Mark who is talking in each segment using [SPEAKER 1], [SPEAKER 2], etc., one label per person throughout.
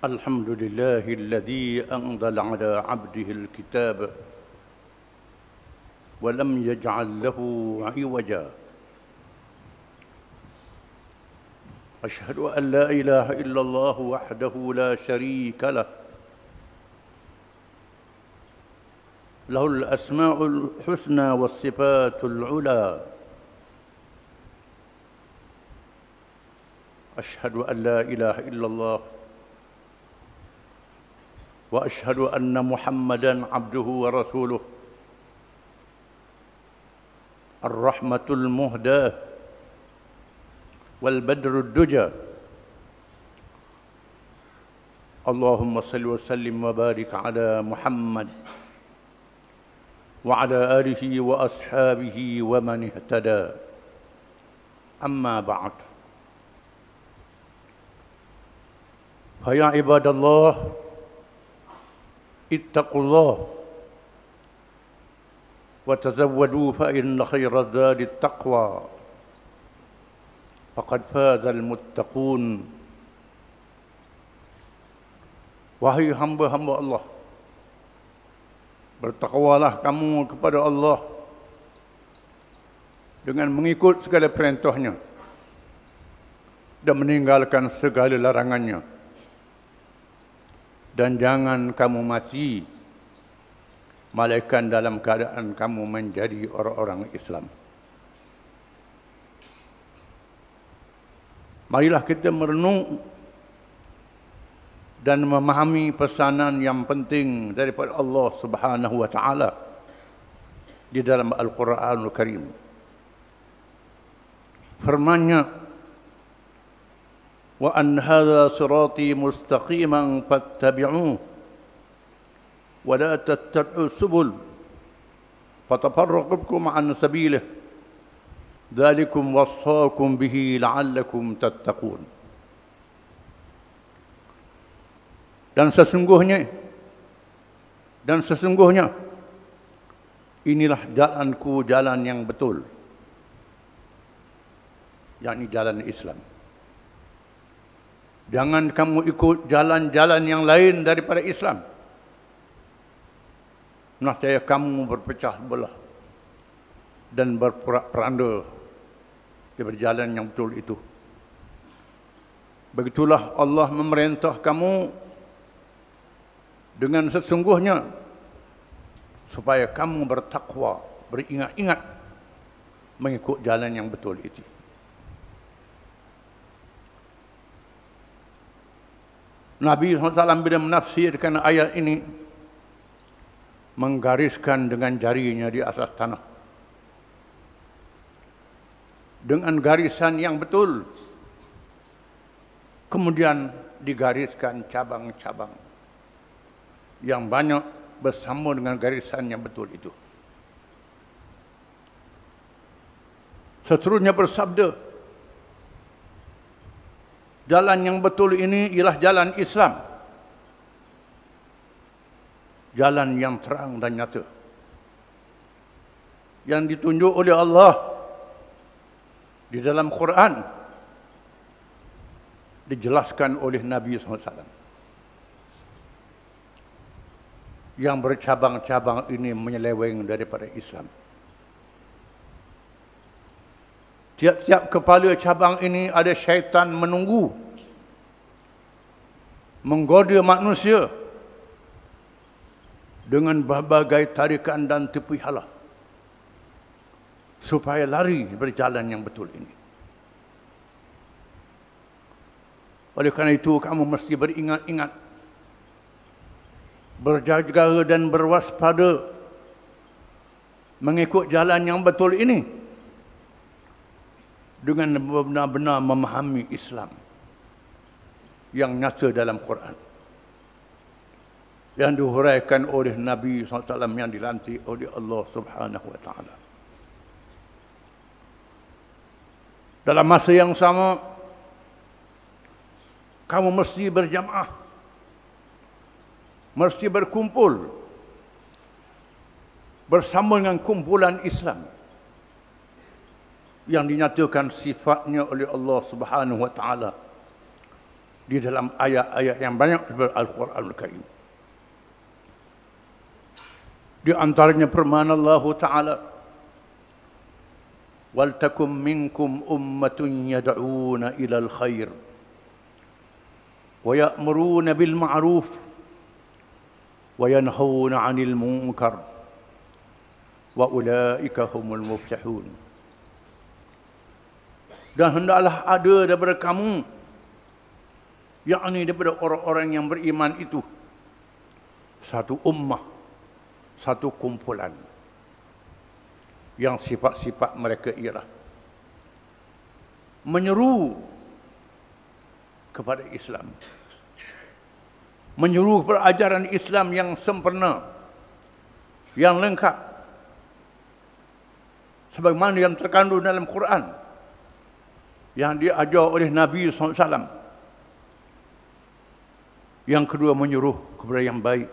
[SPEAKER 1] الحمد لله الذي أنزل على عبده الكتاب ولم يجعل له عوجا أشهد أن لا إله إلا الله وحده لا شريك له له الأسماء الحسنى والصفات العلى أشهد أن لا إله إلا الله وأشهد أن محمدًا عبده ورسوله الرحمة المهداة والبدر الدجى اللهم صل وسلم وبارك على محمد وعلى آله وأصحابه ومن اهتدى أما بعد فيا عباد الله اتقوا الله وتزودوا فإن خير الزاد التقوى فقد فاز المتقون. Wahai hamba-hamba Allah, bertakwalah kamu kepada Allah dengan mengikut segala perintahnya dan meninggalkan segala larangannya. Dan jangan kamu mati malaikat dalam keadaan kamu menjadi orang-orang Islam. Marilah kita merenung dan memahami pesanan yang penting daripada Allah Subhanahu wa taala di dalam Al-Qur'anul Karim. Firman-Nya, wa an hadha sirati mustaqiman fattabi'uhu wa la tattabi'u subul fatafarraqu bikum an sabilihi dzalikum wassaakum bihi la'allakum tattaqun. Dan sesungguhnya inilah jalanku, jalan yang betul, yakni jalan Islam. Jangan kamu ikut jalan-jalan yang lain daripada Islam. Nescaya kamu berpecah belah dan berporak-poranda daripada jalan yang betul itu. Begitulah Allah memerintah kamu dengan sesungguhnya supaya kamu bertakwa, beringat-ingat mengikut jalan yang betul itu. Nabi SAW bila menafsirkan ayat ini menggariskan dengan jarinya di atas tanah dengan garisan yang betul, kemudian digariskan cabang-cabang yang banyak bersama dengan garisan yang betul itu. Seterusnya bersabda, jalan yang betul ini ialah jalan Islam. Jalan yang terang dan nyata, yang ditunjuk oleh Allah di dalam Quran, dijelaskan oleh Nabi SAW. Yang bercabang-cabang ini menyeleweng daripada Islam. Tiap-tiap kepala cabang ini ada syaitan menunggu, menggoda manusia dengan berbagai tarikan dan tipu hala supaya lari dari jalan yang betul ini. Oleh kerana itu kamu mesti beringat-ingat, berjaga dan berwaspada mengikut jalan yang betul ini dengan benar-benar memahami Islam yang nyata dalam Quran, yang dihuraikan oleh Nabi SAW yang dilantik oleh Allah Subhanahu wa taala. Dalam masa yang sama, kamu mesti berjamaah, mesti berkumpul bersama dengan kumpulan Islam yang dinyatakan sifatnya oleh Allah Subhanahu wa taala di dalam ayat-ayat yang banyak dari Al-Quranul Karim. Di antaranya firman Allah Ta'ala, وَلْتَكُمْ مِنْكُمْ أُمَّةٌ يَدْعُونَ إِلَى الْخَيْرِ وَيَأْمُرُونَ بِالْمَعْرُوفِ وَيَنْهَوْنَ عَنِ الْمُنْكَرِ وَأُولَئِكَ هُمُ الْمُفْلِحُونَ. Dan hendaklah ada daripada kamu, yakni daripada orang-orang yang beriman itu, satu ummah, satu kumpulan yang sifat-sifat mereka ialah menyeru kepada Islam, menyeru kepada ajaran Islam yang sempurna, yang lengkap, sebagaimana yang terkandung dalam Quran, yang diajar oleh Nabi SAW. Yang kedua, menyuruh kepada yang baik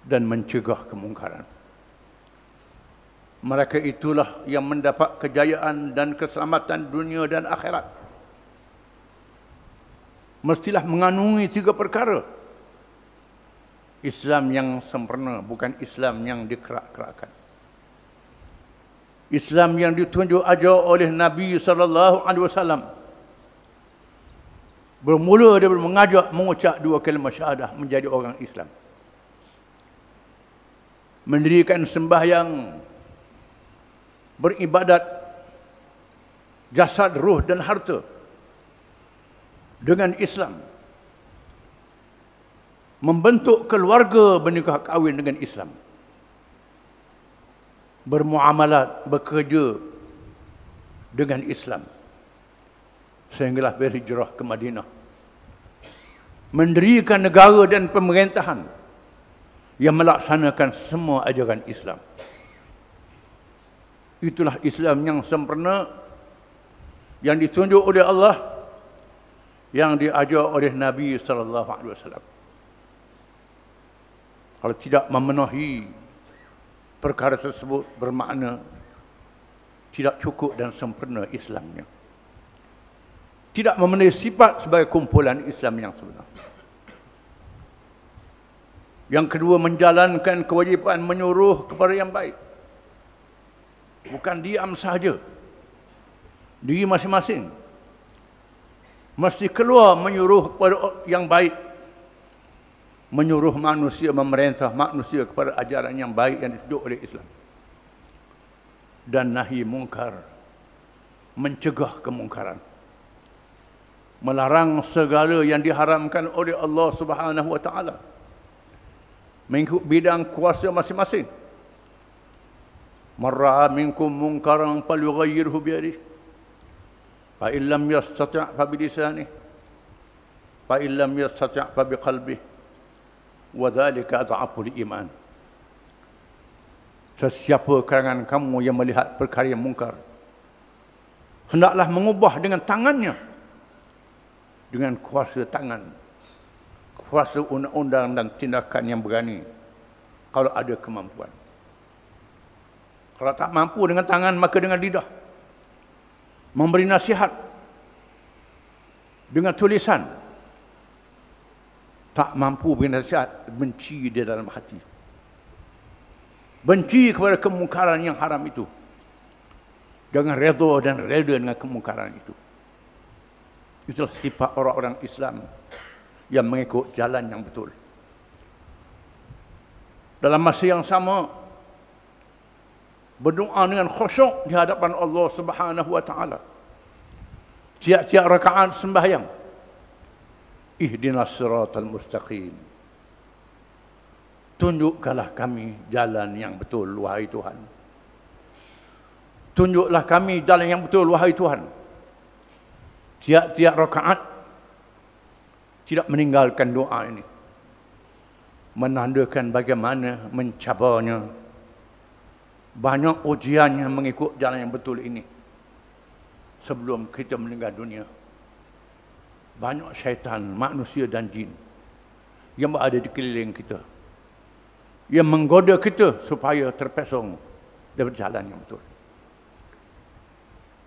[SPEAKER 1] dan mencegah kemungkaran. Mereka itulah yang mendapat kejayaan dan keselamatan dunia dan akhirat. Mestilah mengandungi 3 perkara. Islam yang sempurna, bukan Islam yang dikerak-kerakkan. Islam yang ditunjuk ajar oleh Nabi SAW bermula daripada mengajak mengucap 2 kalimah syahadah menjadi orang Islam. Mendirikan sembahyang, beribadat jasad, ruh dan harta dengan Islam. Membentuk keluarga bernikah kahwin dengan Islam. Bermuamalat, bekerja dengan Islam. Sehinggalah berhijrah ke Madinah. Mendirikan negara dan pemerintahan yang melaksanakan semua ajaran Islam. Itulah Islam yang sempurna, yang ditunjuk oleh Allah, yang diajar oleh Nabi SAW. Kalau tidak memenuhi perkara tersebut, bermakna tidak cukup dan sempurna Islamnya. Tidak memenuhi sifat sebagai kumpulan Islam yang sebenar. Yang kedua, menjalankan kewajipan menyuruh kepada yang baik. Bukan diam sahaja. Diri masing-masing mesti keluar menyuruh kepada yang baik. Menyuruh manusia, memerintah manusia kepada ajaran yang baik yang ditunjuk oleh Islam. Dan nahi mungkar, mencegah kemungkaran. Melarang segala yang diharamkan oleh Allah Subhanahu wa taala. Mengikut bidang kuasa masing-masing. Man ra'a minkum munkaran falyughayyirhu biyadihi. Fa in lam yastati' fa bilisanihi. Fa in lam yastati' fa biqalbihi. Wa dzalika adhaful iman. Sesiapa kalangan kamu yang melihat perkara yang mungkar, hendaklah mengubah dengan tangannya, dengan kuasa tangan, kuasa undang-undang dan tindakan yang berani, kalau ada kemampuan. Kalau tak mampu dengan tangan, maka dengan lidah. Memberi nasihat dengan tulisan. Tak mampu beri nasihat, benci di dalam hati. Benci kepada kemungkaran yang haram itu. Jangan redha dan reda dengan kemungkaran itu. Itulah sifat orang-orang Islam yang mengikut jalan yang betul. Dalam masa yang sama, berdoa dengan khusyuk di hadapan Allah Subhanahu wa taala. Tiap-tiap rakaat sembahyang. Ihdinas siratal mustaqim. Tunjukkanlah kami jalan yang betul, wahai Tuhan. Tunjuklah kami jalan yang betul, wahai Tuhan. Tiap-tiap rakaat tidak meninggalkan doa ini. Menandakan bagaimana mencabarnya. Banyak ujian yang mengikut jalan yang betul ini. Sebelum kita meninggal dunia. Banyak syaitan, manusia dan jin yang berada di keliling kita, yang menggoda kita supaya terpesong dari jalan yang betul.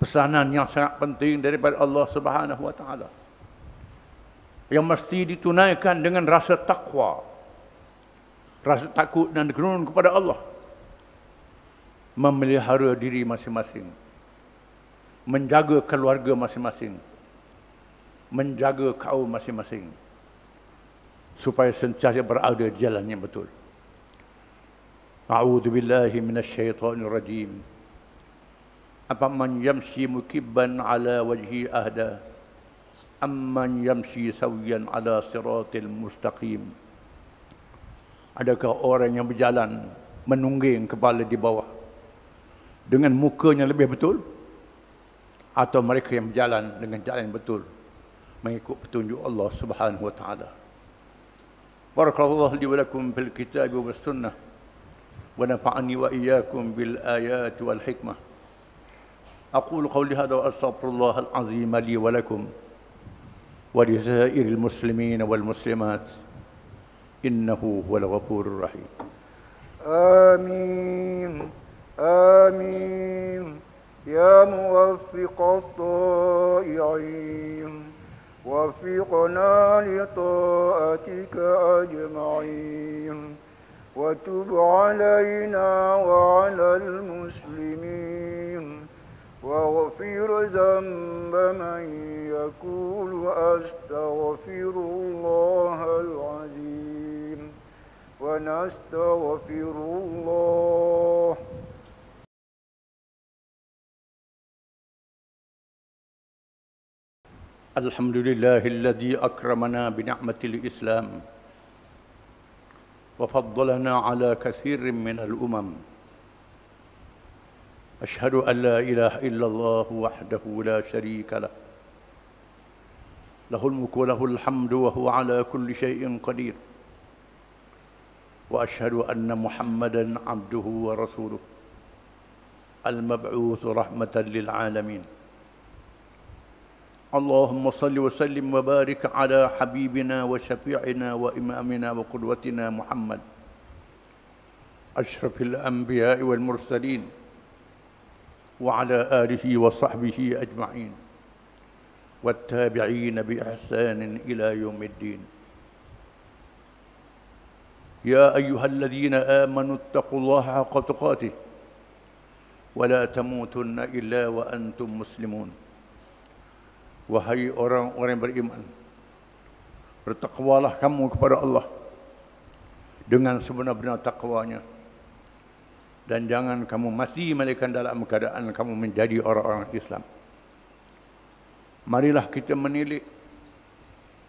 [SPEAKER 1] Pesanan yang sangat penting daripada Allah Subhanahu wa taala. yang mesti ditunaikan dengan rasa takwa, rasa takut dan kenun kepada Allah, memelihara diri masing-masing, menjaga keluarga masing-masing, menjaga kaum masing-masing, supaya sentiasa berada di jalan yang betul. A'udzu billahi minasyaitonir rajim. Afaman yamshi mukibban ala wajhi ahda amman yamshi sawiyan ala siratil mustaqim. Adakah orang yang berjalan menungging kepala di bawah dengan mukanya lebih betul, atau mereka yang berjalan dengan jalan yang betul mengikut petunjuk Allah Subhanahu wa taala. Barakallahu li wa lakum fil kitab was sunnah wa nafa'ani wa iyyakum bil ayati wal hikmah. Aqulu qawli hadha wa astaghfirullah al-azim li wa lakum ولسائر المسلمين والمسلمات إنه هو الغفور الرحيم.
[SPEAKER 2] آمين آمين يا موفق الطائعين وفقنا لطاعتك أجمعين وتب علينا وعلى المسلمين واغفر ذنب من يقول أستغفر الله العظيم ونستغفر الله.
[SPEAKER 1] الحمد لله الذي أكرمنا بنعمة الإسلام وفضلنا على كثير من الأمم. أشهد أن لا إله إلا الله وحده لا شريك له له الملك وله الحمد وهو على كل شيء قدير وأشهد أن محمدًا عبده ورسوله المبعوث رحمة للعالمين. اللهم صل وسلم وبارك على حبيبنا وشفيعنا وإمامنا وقدوتنا محمد أشرف الأنبياء والمرسلين وعلى آله وصحبه أجمعين والتابعين بإحسان إلى يوم الدين. يا أيها الذين آمنوا اتقوا الله حق تقاته ولا تموتن إلا وأنتم مسلمون. Wahai orang-orang beriman, bertakwalah kamu kepada Allah dengan sebenar-benar takwanya, dan jangan kamu mati melainkan dalam keadaan kamu menjadi orang-orang Islam. Marilah kita menilik,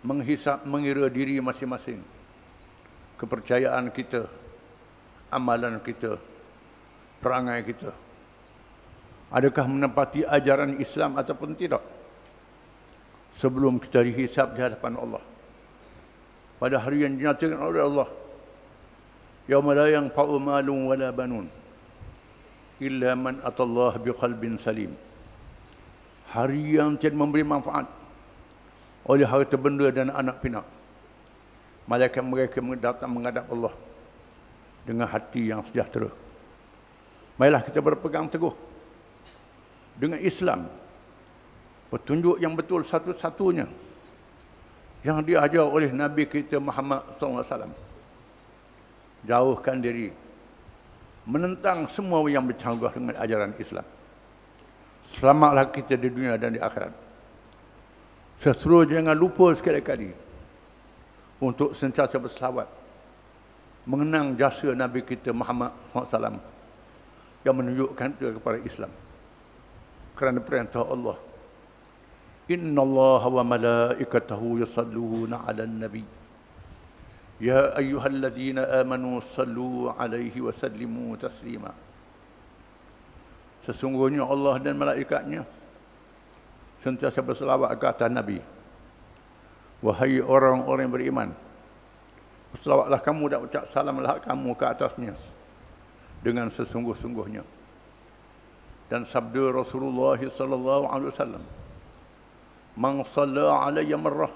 [SPEAKER 1] menghisap, mengira diri masing-masing, kepercayaan kita, amalan kita, perangai kita. Adakah menepati ajaran Islam ataupun tidak? Sebelum kita dihisap di hadapan Allah pada hari yang dinyatakan oleh Allah, yauma la yanfa'u malun wala banun illa man atallaha biqalbin salim. Hari yang tidak memberi manfaat oleh harta benda dan anak pinak, malaikat mereka datang menghadap Allah dengan hati yang sejahtera. Marilah kita berpegang teguh dengan Islam, petunjuk yang betul satu-satunya yang diajar oleh Nabi kita Muhammad SAW. Jauhkan diri menentang semua yang bercanggah dengan ajaran Islam. Selamatlah kita di dunia dan di akhirat. Seterusnya jangan lupa sekali-kali untuk sentiasa berselawat mengenang jasa Nabi kita Muhammad SAW yang menunjukkan kita kepada Islam. Kerana perintah Allah, Inna Allah wa malaikatahu yusalluna ala nabi Ya ayyuhalladzina amanu sallu alaihi wa sallimu taslima. Sesungguhnya Allah dan malaikatnya sentiasa berselawat ke atas Nabi. Wahai orang-orang yang beriman, berselawatlah kamu dan ucap salamlah kamu ke atasnya dengan sesungguh-sungguhnya. Dan sabda Rasulullah sallallahu alaihi wasallam, Man shalla alayya marrah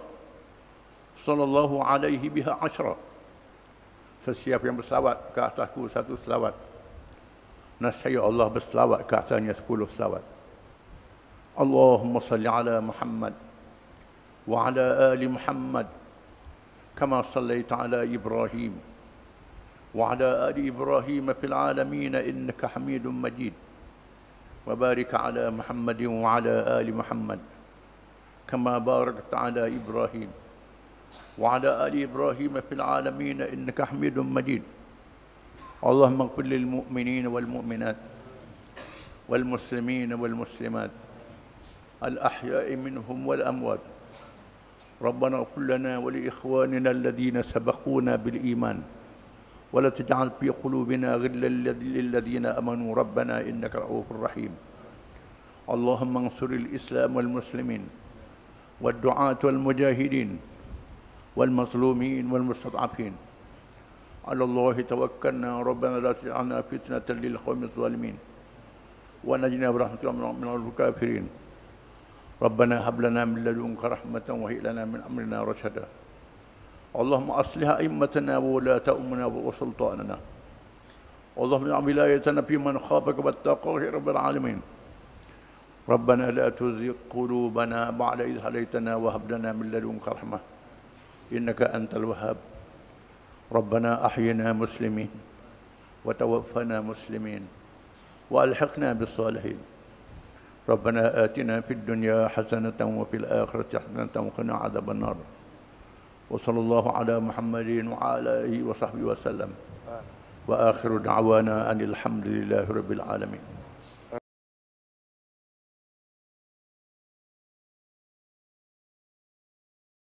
[SPEAKER 1] sallallahu alaihi biha ashra. Sesiapa yang berselawat ke atasku satu selawat, nescaya Allah berselawat ke atasnya 10 selawat. Allahumma salli ala Muhammad وعلى آل محمد كما صليت على إبراهيم وعلى آل إبراهيم في العالمين إنك حميد مجيد وبارك على محمد وعلى آل محمد كما باركت على إبراهيم وعلى آل إبراهيم في العالمين إنك حميد مجيد اللهم اغفر للمؤمنين والمؤمنات والمسلمين والمسلمات الأحياء منهم والأموات ربنا اغفر لنا ولإخواننا الذين سبقونا بالإيمان ولا تجعل في قلوبنا غلا للذين آمنوا ربنا إنك رؤوف رحيم اللهم انصر الإسلام والمسلمين والدعاة والمجاهدين والمظلومين والمستضعفين على الله توكلنا ربنا لا تجعلنا فتنة للقوم الظالمين ونجنا برحمتك من الكافرين ربنا هب لنا من لدنك رحمة وهب لنا من أمرنا رشدا اللهم أصلح أئمتنا وولاة أمورنا وسلطاننا اللهم اجعل ولايتنا في من خافك واتقاك يا رب العالمين ربنا لا تزغ قلوبنا بعد إذ هديتنا وهب لنا من لدنك رحمة إنك أنت الوهاب ربنا أحينا مسلمين وتوفنا مسلمين وألحقنا بالصالحين ربنا آتنا في الدنيا حسنة وفي الآخرة حسنة وقنا عذاب النار وصلى الله على محمد وعلى آله وصحبه وسلم وآخر دعوانا أن الحمد لله رب العالمين.